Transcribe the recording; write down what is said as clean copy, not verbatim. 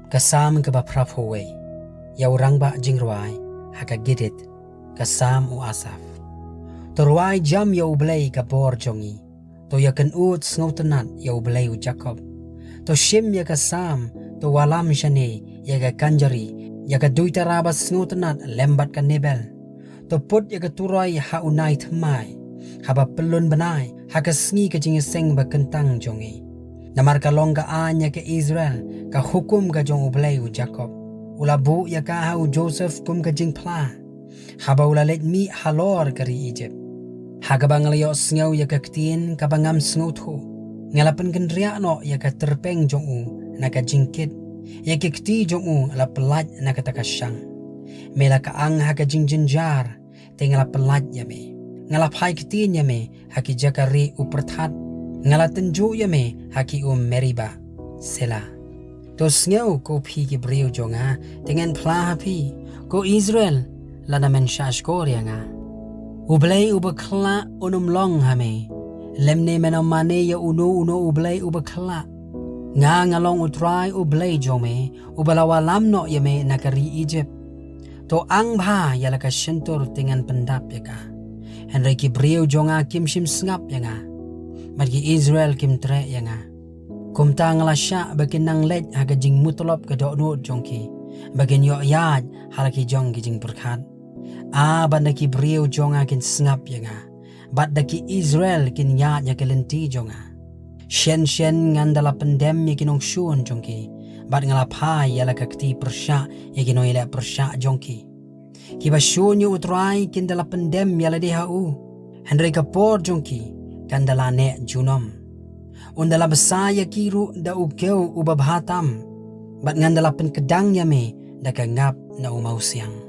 kasam ke ba prapowe ya orang ba jingruai haka gidit kasam u asaf torwai jam ya ublay ka bor jongi to ya kan ut snautanat ya ublay u Jacob to shim ya kasam to walam shane ya ka kanjari ya ka duita rabas snautanat lembat ka nebel to put ya ka turai ha unai thamai haba pelun benai haka sngi ka jingiseng ba kentang jongi namar ka long ka anya ke Israel ka hukum ka jong ublay u Jacob ulabu ya ka ha u Joseph kum ka jing pla haba ula let mi halor kari Egypt haga banglayo sngaw ya ka ktin ka bangam sngaw thu ngalapan kendria no ya ka terpeng jong u na ka jingkit ya ka kti jong u la pelaj na ka takasyang mela ka ang ha ka jingjinjar tingala pelaj ya me ngalap hai ktin ya me haki jakari u perthat ngala tenju ya me haki Meriba Sela to sngaw ko phi ki breu jonga dengan pla hapi ko Israel lana men shash koria nga ublay ubakla unum long hame lemne menomane ya uno ublay ubakla nga ngalong utrai ublay jome ubalawa lamno yame nakari Egypt to ang bha yalaka shentur dengan pendap ya ka Henry ki breu jonga kim shim snap ya nga Margi Israel kim tre ya nga kumta ngalasya bakin nang lej haga jing mutolop ka do'no jongki bakin yo yad halaki jong ki jing berkat banda ki breu jonga kin snap ya nga bat daki Israel kin yad ya kelenti jonga shen ngandala pendem ya kinong syun jongki bat ngalapha ya la kakti persya ya kinoy la persya jongki kiba syun yu utrai kin dala pendem ya la dihau Henry kapor jongki kandala ne junom undala besaya kiru da ukeu ubabhatam bat ngandala pen kedang yame da kangap na umausiang